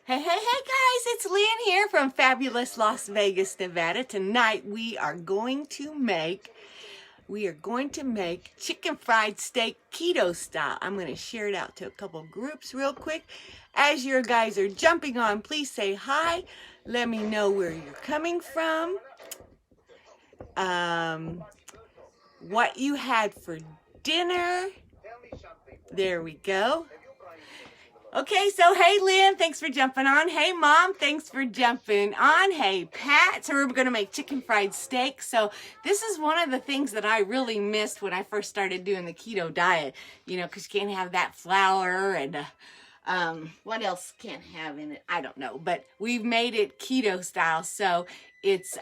Hey guys, it's Lynn here from fabulous Las Vegas, Nevada. Tonight we are going to make chicken fried steak keto style. I'm going to share it out to a couple groups real quick. As your guys are jumping on, please say hi. Let me know where you're coming from. What you had for dinner. There we go. Okay, so hey Lynn, thanks for jumping on. Hey Mom, thanks for jumping on. Hey Pat, so we're gonna make chicken fried steak. So this is one of the things that I really missed when I first started doing the keto diet, you know, because you can't have that flour and what else can't have in it? I don't know, but we've made it keto style, so it's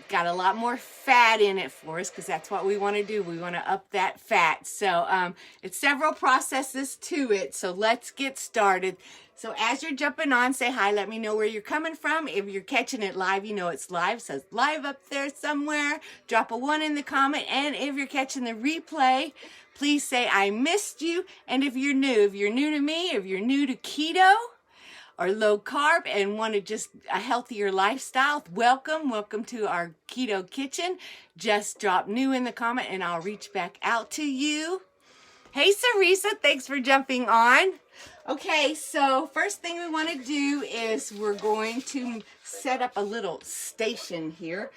got a lot more fat in it for us because that's what we want to do. We want to up that fat. So it's several processes to it. So let's get started. So as you're jumping on, say hi. Let me know where you're coming from. If you're catching it live, you know it's live. It says live up there somewhere. Drop a 1 in the comment. And if you're catching the replay, please say I missed you. And if you're new to me, if you're new to keto or low carb and want to just a healthier lifestyle, welcome to our keto kitchen. Just drop new in the comment and I'll reach back out to you. Hey Sarisa, thanks for jumping on. Okay, so first thing we want to do is we're going to set up a little station here.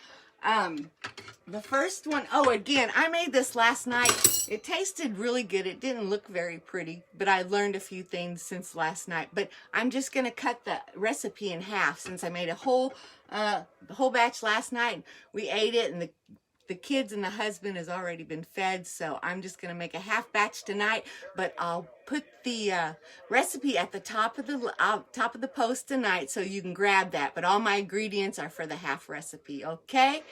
The first one, again, I made this last night. It tasted really good. It didn't look very pretty, but I learned a few things since last night. But I'm just going to cut the recipe in half since I made a whole batch last night. We ate it, and the kids and the husband has already been fed, so I'm just going to make a half batch tonight, but I'll put the recipe at the top of the post tonight so you can grab that, but all my ingredients are for the half recipe, okay?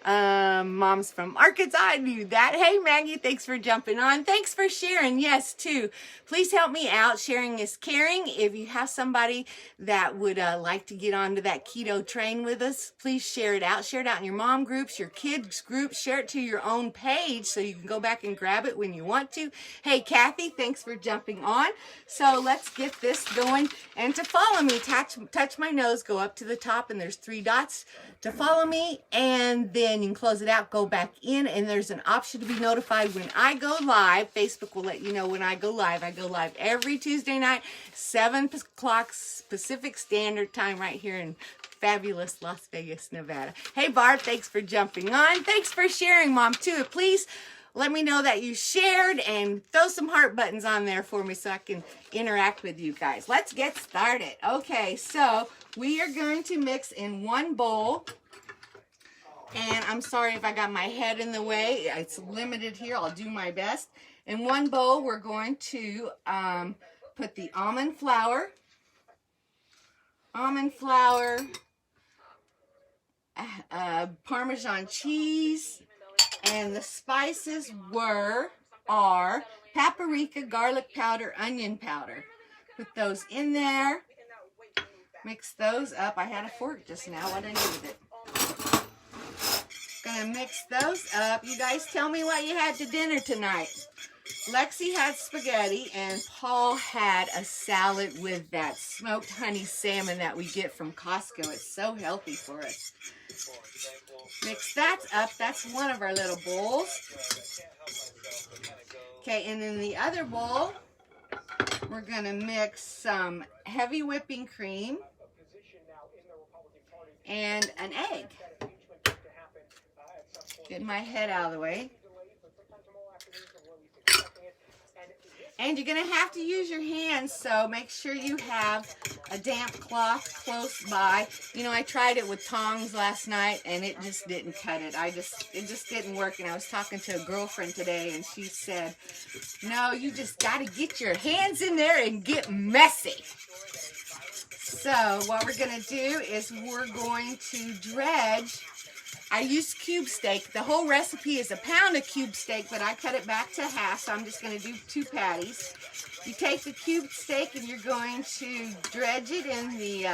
Mom's from Arkansas, I knew that. Hey Maggie, thanks for jumping on. Thanks for sharing, yes, too. Please help me out. Sharing is caring. If you have somebody that would like to get onto that keto train with us, please share it out. Share it out in your mom groups, your kids groups. Share it to your own page so you can go back and grab it when you want to. Hey Kathy, thanks for jumping on. So let's get this going. And to follow me, touch my nose, go up to the top, and there's 3 dots to follow me, and then you can close it out, go back in, and there's an option to be notified when I go live. Facebook will let you know when I go live. I go live every Tuesday night, 7 o'clock Pacific Standard Time right here in fabulous Las Vegas, Nevada. Hey Barb, thanks for jumping on. Thanks for sharing, Mom, too. Please let me know that you shared and throw some heart buttons on there for me so I can interact with you guys. Let's get started. Okay, so we are going to mix in 1 bowl. And I'm sorry if I got my head in the way. It's limited here. I'll do my best. In 1 bowl, we're going to put the almond flour, Parmesan cheese, and the spices are paprika, garlic powder, onion powder. Put those in there. Mix those up. I had a fork just now. I didn't need it. Gonna mix those up. You guys tell me what you had to dinner tonight. Lexi had spaghetti and Paul had a salad with that smoked honey salmon that we get from Costco. It's so healthy for us. Mix that up. That's one of our little bowls. Okay, and in the other bowl, we're gonna mix some heavy whipping cream and an egg. Get my head out of the way. And you're going to have to use your hands, so make sure you have a damp cloth close by. You know, I tried it with tongs last night, and it just didn't cut it. It just didn't work, and I was talking to a girlfriend today, and she said, no, you just got to get your hands in there and get messy. So what we're going to do is we're going to dredge. I use cube steak. The whole recipe is 1 pound of cube steak, but I cut it back to half, so I'm just going to do 2 patties. You take the cube steak and you're going to dredge it in the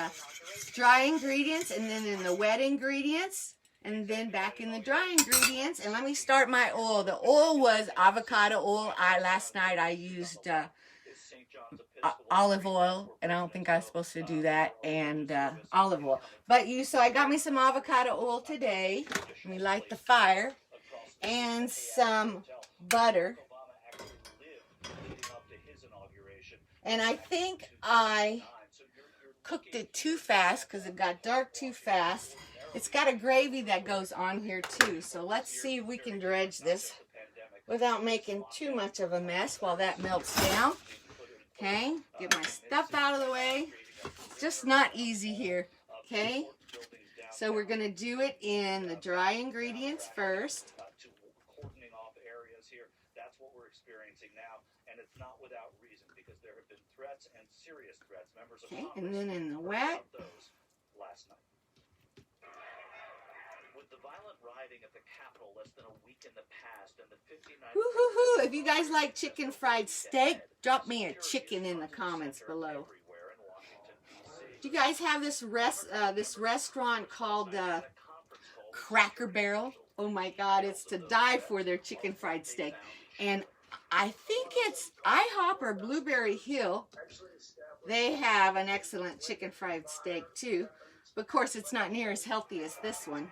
dry ingredients and then in the wet ingredients and then back in the dry ingredients. And let me start my oil. The oil was avocado oil. Last night I used olive oil, and I don't think I was supposed to do that, and olive oil. But so I got me some avocado oil today. Let me light the fire, and some butter. And I think I cooked it too fast because it got dark too fast. It's got a gravy that goes on here too. So let's see if we can dredge this without making too much of a mess while that melts down. Okay, get my stuff out of the way. It's just not easy here. Okay, so we're going to do it in the dry ingredients first. That's what we're experiencing now, and it's not without reason because there have been threats and serious threats. Members of Congress and then in the wet. Last night. With the violent rioting at the Capitol less than a week in the past, and the 59. Woo-hoo-hoo. If you guys like chicken fried steak, drop me a chicken in the comments below. Do you guys have this restaurant called Cracker Barrel? Oh my God, it's to die for their chicken fried steak. And I think it's IHOP or Blueberry Hill. They have an excellent chicken fried steak too. But of course, it's not near as healthy as this one.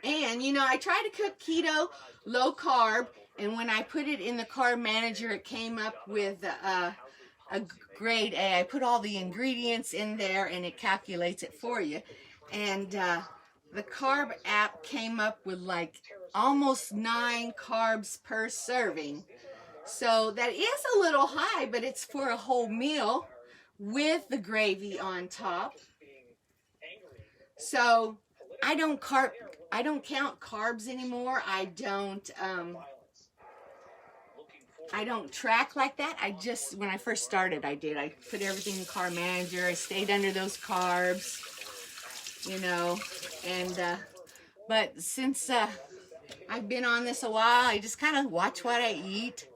And, you know, I try to cook keto, low carb. And when I put it in the Carb Manager, it came up with a grade A. I put all the ingredients in there and it calculates it for you. And the carb app came up with like almost 9 carbs per serving. So that is a little high, but it's for a whole meal with the gravy on top. So I don't count carbs anymore. I don't track like that. When I first started, I did. I put everything in Carb Manager. I stayed under those carbs, you know, and but since I've been on this a while, I just kind of watch what I eat,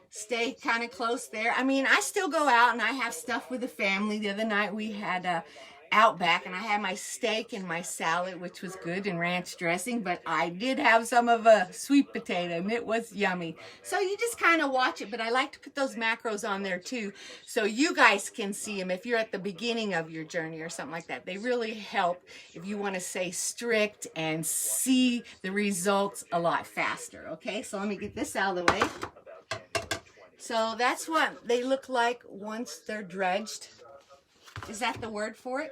stay kind of close there. I mean, I still go out and I have stuff with the family. The other night we had Outback, and I had my steak and my salad, which was good, and ranch dressing, but I did have some of a sweet potato, and it was yummy. So you just kind of watch it, but I like to put those macros on there too, so you guys can see them if you're at the beginning of your journey or something like that. They really help if you want to stay strict and see the results a lot faster. Okay, so let me get this out of the way. So that's what they look like once they're dredged. Is that the word for it?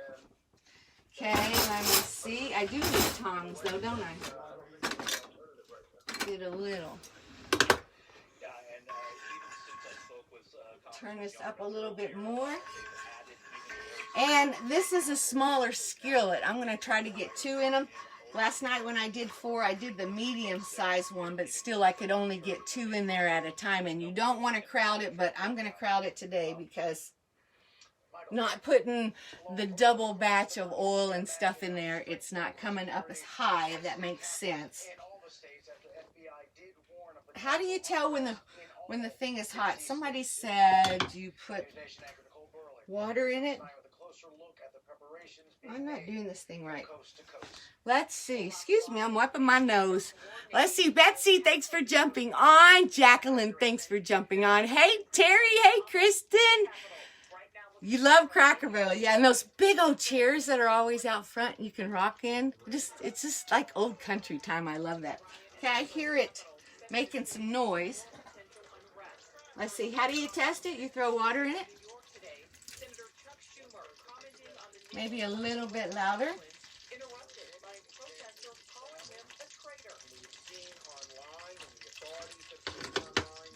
Okay, let me see. I do need tongs though, don't I? Get a little. Turn this up a little bit more. And this is a smaller skillet. I'm going to try to get 2 in them. Last night when I did 4, I did the medium size one, but still I could only get 2 in there at a time. And you don't want to crowd it, but I'm going to crowd it today because not putting the double batch of oil and stuff in there, it's not coming up as high, if that makes sense. How do you tell when the thing is hot? Somebody said you put water in it. I'm not doing this thing right. Let's see. Excuse me, I'm wiping my nose. Let's see. Betsy, thanks for jumping on. Jacqueline, thanks for jumping on. Hey, Terry. Hey, Kristen. You love Cracker Barrel, yeah, and those big old chairs that are always out front you can rock in. It's just like old country time. I love that. Okay, I hear it making some noise. Let's see, how do you test it? You throw water in it? Maybe a little bit louder.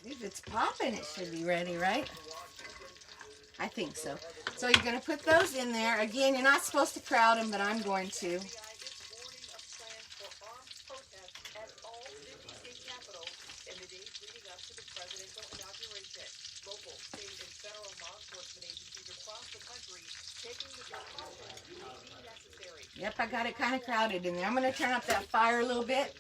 If it's popping, it should be ready, right? I think so. So you're going to put those in there. Again, you're not supposed to crowd them, but I'm going to. Yep, I got it kind of crowded in there. I'm going to turn up that fire a little bit.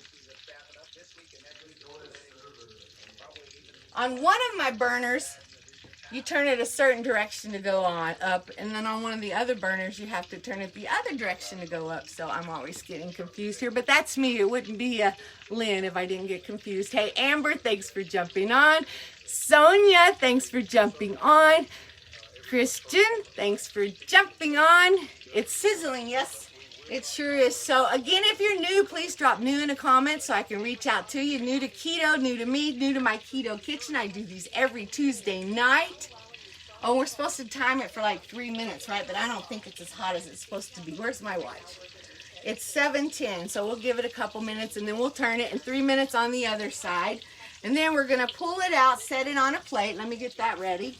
On one of my burners, you turn it a certain direction to go up, and then on one of the other burners, you have to turn it the other direction to go up. So I'm always getting confused here, but that's me. It wouldn't be Lynn if I didn't get confused. Hey, Amber, thanks for jumping on. Sonia, thanks for jumping on. Christian, thanks for jumping on. It's sizzling, yes, it sure is. So again, if you're new, please drop new in the comments so I can reach out to you. New to keto, new to me, new to my keto kitchen. I do these every Tuesday night. Oh, we're supposed to time it for like 3 minutes, right? But I don't think it's as hot as it's supposed to be. Where's my watch? It's 7:10, so we'll give it a couple minutes and then we'll turn it, and 3 minutes on the other side. And then we're gonna pull it out, set it on a plate. Let me get that ready.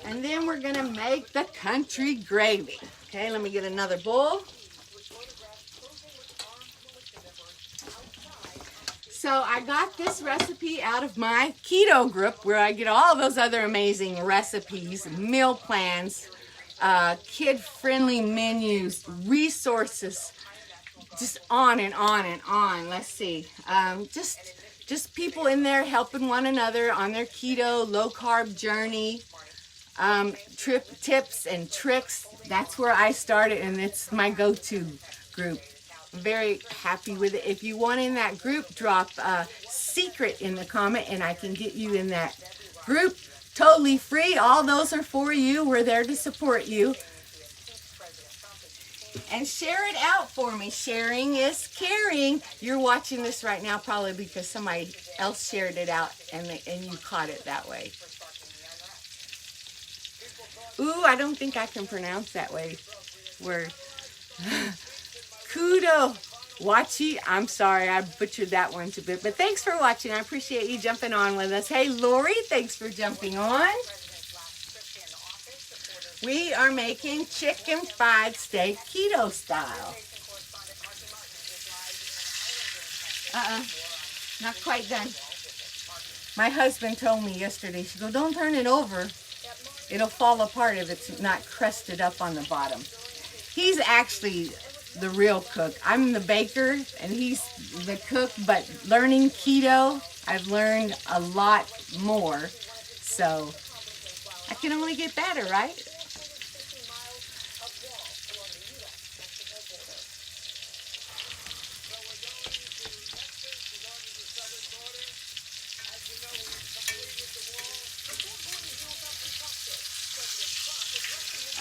And then we're gonna make the country gravy. Okay, let me get another bowl. So I got this recipe out of my keto group where I get all those other amazing recipes, meal plans, kid-friendly menus, resources, just on and on and on. Let's see, just people in there helping one another on their keto, low-carb journey, tips and tricks. That's where I started, and it's my go-to group. I'm very happy with it. If you want in that group, drop secret in the comment and I can get you in that group. Totally free. All those are for you. We're there to support you. And share it out for me. Sharing is caring. You're watching this right now probably because somebody else shared it out and you caught it that way. Ooh, I don't think I can pronounce that word. Kudo. Wachi, I'm sorry, I butchered that one too bit, but thanks for watching. I appreciate you jumping on with us. Hey, Lori, thanks for jumping on. We are making chicken fried steak keto style. Not quite done. My husband told me yesterday, she goes, don't turn it over. It'll fall apart if it's not crusted up on the bottom. He's actually the real cook. I'm the baker and he's the cook, but learning keto, I've learned a lot more. So I can only get better, right?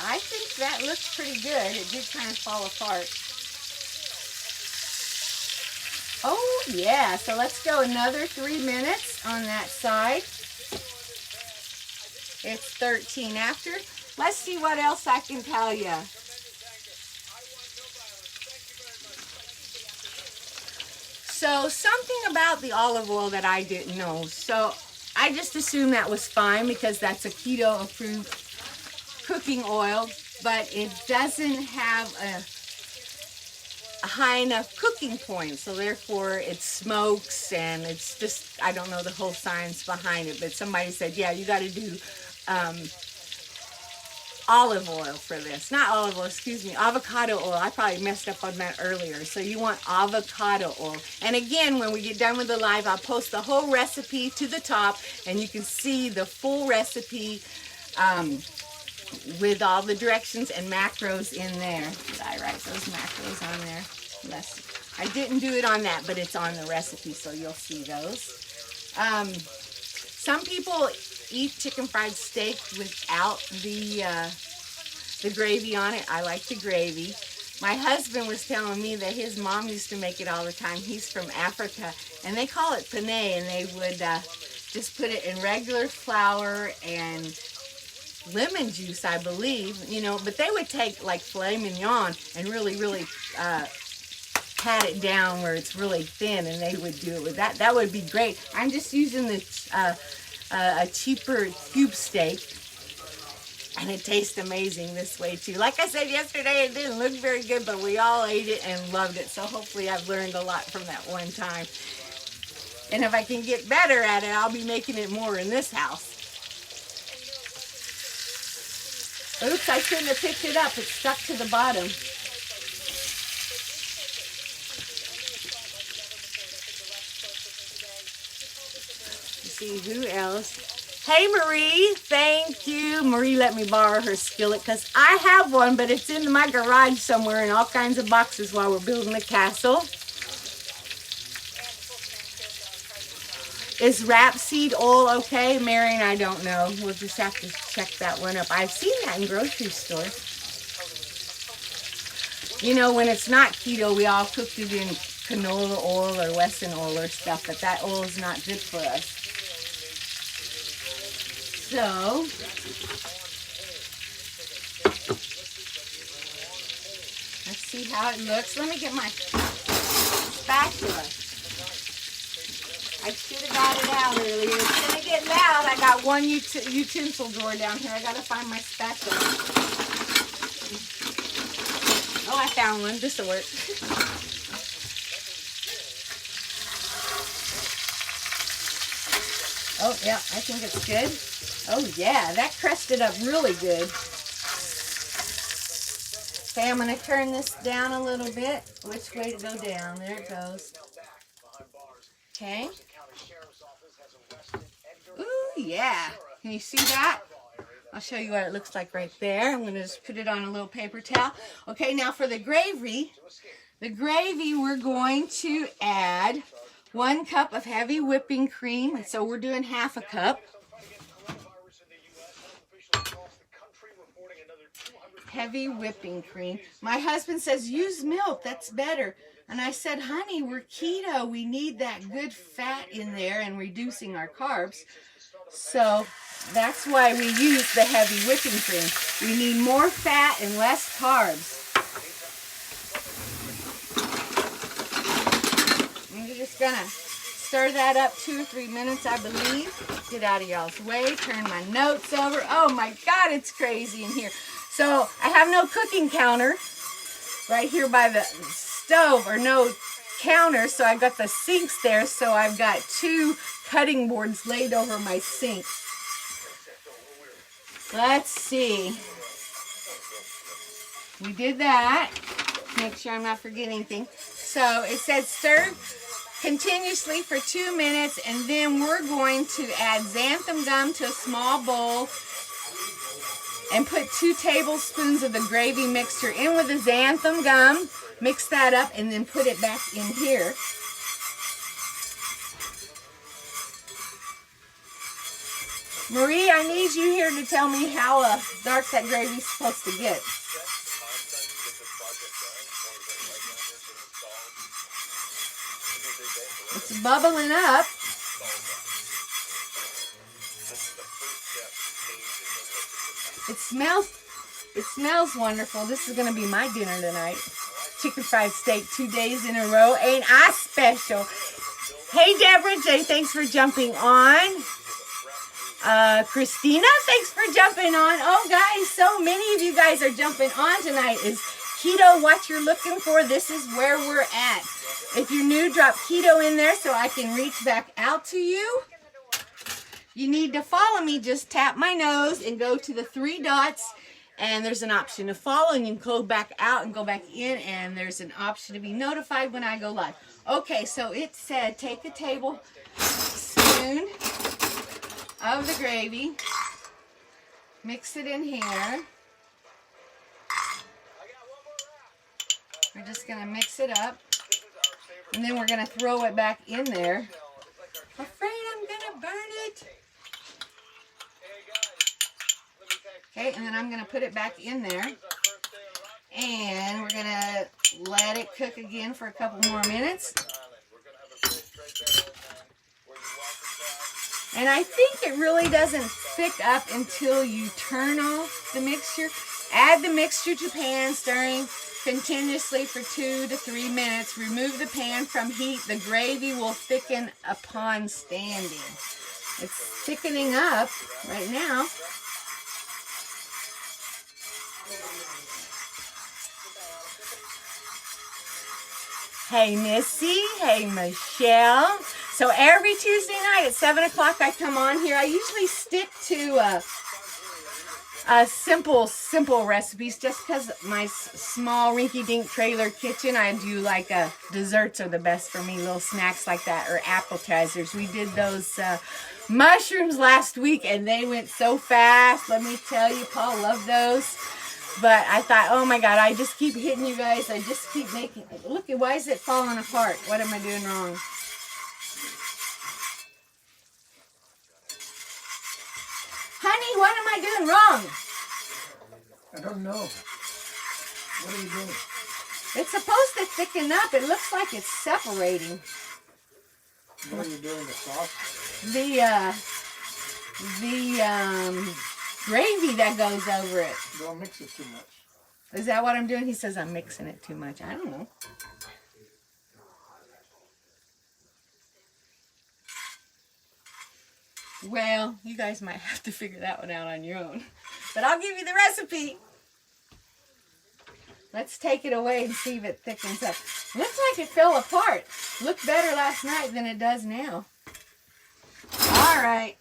I think that looks pretty good. It did kind of fall apart. Oh yeah, so let's go another 3 minutes on that side. It's 13 after. Let's see what else I can tell you. So something about the olive oil that I didn't know. So I just assumed that was fine because that's a keto approved cooking oil, but it doesn't have a high enough cooking point, so therefore it smokes, and it's just, I don't know the whole science behind it, but somebody said, yeah, you got to do olive oil for this. Not olive oil, excuse me, avocado oil. I probably messed up on that earlier. So you want avocado oil. And again, when we get done with the live, I'll post the whole recipe to the top, and you can see the full recipe with all the directions and macros in there. Did I write those macros on there? Yes. I didn't do it on that, but it's on the recipe, so you'll see those. Some people eat chicken fried steak without the gravy on it. I like the gravy. My husband was telling me that his mom used to make it all the time. He's from Africa, and they call it penne, and they would just put it in regular flour and lemon juice, I believe, you know, but they would take like filet mignon and really pat it down where it's really thin, and they would do it with that. That would be great. I'm just using the a cheaper cube steak, and it tastes amazing this way too. Like I said yesterday, it didn't look very good, but we all ate it and loved it, so hopefully I've learned a lot from that one time. And if I can get better at it, I'll be making it more in this house. Oops, I shouldn't have picked it up. It's stuck to the bottom. Let's see who else. Hey, Marie. Thank you. Marie let me borrow her skillet because I have one, but it's in my garage somewhere in all kinds of boxes while we're building the castle. Is rapeseed oil okay? Marion, I don't know. We'll just have to check that one up. I've seen that in grocery stores. You know, when it's not keto, we all cooked it in canola oil or Wesson oil or stuff, but that oil is not good for us. So, let's see how it looks. Let me get my spatula. I should have got it out earlier. It's going to get loud. I got one utensil drawer down here. I got to find my spatula. Oh, I found one. This will work. Oh, yeah, I think it's good. Oh, yeah, that crusted up really good. Okay, I'm going to turn this down a little bit. Which way to go down? There it goes. Okay. Ooh, yeah. Can you see that? I'll show you what it looks like right there. I'm going to just put it on a little paper towel. Okay, now for the gravy we're going to add 1 cup of heavy whipping cream. So we're doing half a cup. Heavy whipping cream. My husband says, use milk, that's better. And I said, honey, we're keto. We need that good fat in there and reducing our carbs. So that's why we use the heavy whipping cream. We need more fat and less carbs. I'm just going to stir that up 2 or 3 minutes, I believe. Get out of y'all's way. Turn my notes over. Oh my God, it's crazy in here. So I have no cooking counter right here by the stove, or no counter, so I've got the sinks there, so I've got 2 cutting boards laid over my sink. Let's see. We did that. Make sure I'm not forgetting anything. So it said stir continuously for 2 minutes, and then we're going to add xanthan gum to a small bowl and put 2 tablespoons of the gravy mixture in with the xanthan gum. Mix that up and then put it back in here. Marie, I need you here to tell me how dark that gravy's supposed to get. It's bubbling up. It smells wonderful. This is going to be my dinner tonight. Chicken fried steak 2 days in a row. Ain't I special? Hey, Deborah J, thanks for jumping on. Christina, thanks for jumping on. Oh, guys, so many of you guys are jumping on tonight. Is keto what you're looking for? This is where we're at. If you're new, drop keto in there so I can reach back out to you. You need to follow me. Just tap my nose and go to the 3 dots. And there's an option to follow, and you can go back out and go back in, and there's an option to be notified when I go live. Okay, so it said take a tablespoon of the gravy, mix it in here. We're just going to mix it up, and then we're going to throw it back in there. Afraid I'm going to burn it. Okay, and then I'm going to put it back in there. And we're going to let it cook again for a couple more minutes. And I think it really doesn't thick up until you turn off the mixture. Add the mixture to pan, stirring continuously for 2 to 3 minutes. Remove the pan from heat. The gravy will thicken upon standing. It's thickening up right now. Hey, Missy. Hey, Michelle. So every Tuesday night at 7 o'clock I come on here. I usually stick to simple recipes just because my small rinky-dink trailer kitchen, I do like desserts are the best for me, little snacks like that, or appetizers. We did those mushrooms last week and they went so fast. Let me tell you, Paul loved those. But I thought, oh my God, I just keep hitting you guys. I just keep making, look, why is it falling apart? What am I doing wrong? honey, what am I doing wrong? I don't know. What are you doing? It's supposed to thicken up. It looks like it's separating. What are you doing, the sauce? The gravy that goes over it. Don't mix it too much. Is that what I'm doing? He says I'm mixing it too much. I don't know. Well, you guys might have to figure that one out on your own. But I'll give you the recipe. Let's take it away and see if it thickens up. Looks like it fell apart. Looked better last night than it does now. All right.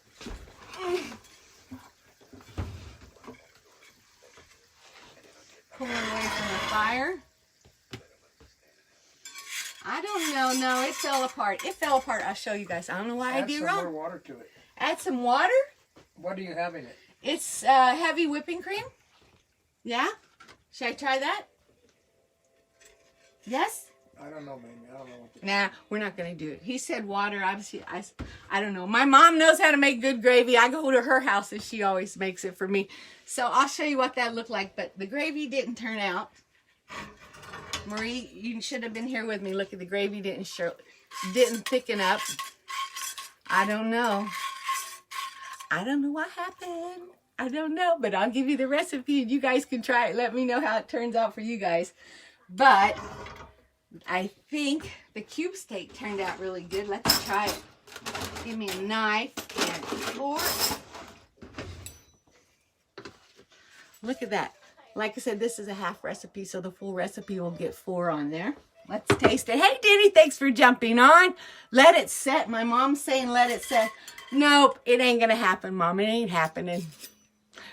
Pull it away from the fire. I don't know. No, it fell apart. It fell apart. I'll show you guys. I don't know why I Add did some wrong. more water to it. Add some water. What do you have in it? It's heavy whipping cream. Yeah? Should I try that? Yes? I don't know, baby. I don't know what to do. Nah, we're not going to do it. He said water. Obviously, I don't know. My mom knows how to make good gravy. I go to her house and she always makes it for me. So I'll show you what that looked like. But the gravy didn't turn out. Marie, you should have been here with me. Look at the gravy didn't thicken up. I don't know. I don't know what happened. I don't know, but I'll give you the recipe and you guys can try it. Let me know how it turns out for you guys. But I think the cube steak turned out really good. Let's try it. Give me a knife and a fork. Look at that. Like I said, this is a half recipe, so the full recipe will get 4 on there. Let's taste it. Hey, Diddy, thanks for jumping on. Let it set. My mom's saying let it set. Nope, it ain't going to happen, Mom. It ain't happening.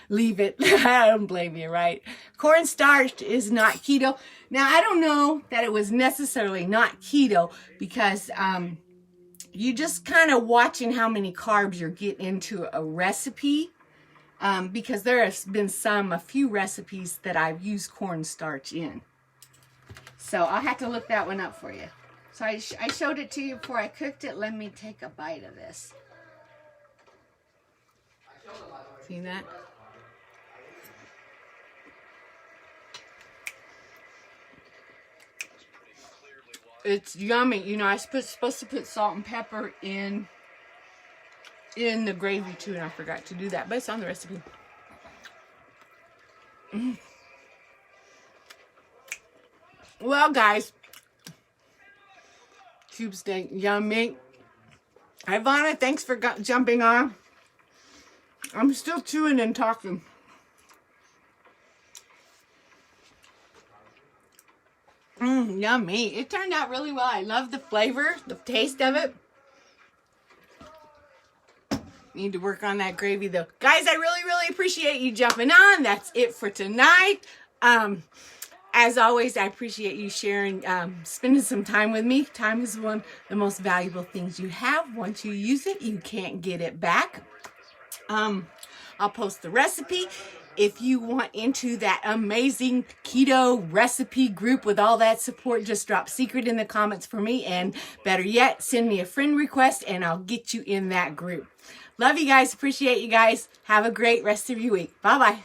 Leave it. I don't blame you, right? Cornstarch is not keto. Now, I don't know that it was necessarily not keto because you just kind of watching how many carbs you're getting into a recipe. Because there has been a few recipes that I've used cornstarch in. So I'll have to look that one up for you. So I showed it to you before I cooked it. Let me take a bite of this. See that? It's yummy. You know, I was supposed to put salt and pepper in the gravy too, and I forgot to do that, but it's on the recipe. Well, guys, cube steak, yummy. Ivana, thanks for jumping on. I'm still chewing and talking. Yummy. It turned out really well. I love the flavor, the taste of it. Need to work on that gravy though. Guys, I really, really appreciate you jumping on. That's it for tonight. As always, I appreciate you sharing, spending some time with me. Time is one of the most valuable things you have. Once you use it, you can't get it back. I'll post the recipe. If you want into that amazing keto recipe group with all that support, just drop secret in the comments for me. And better yet, send me a friend request and I'll get you in that group. Love you guys. Appreciate you guys. Have a great rest of your week. Bye-bye.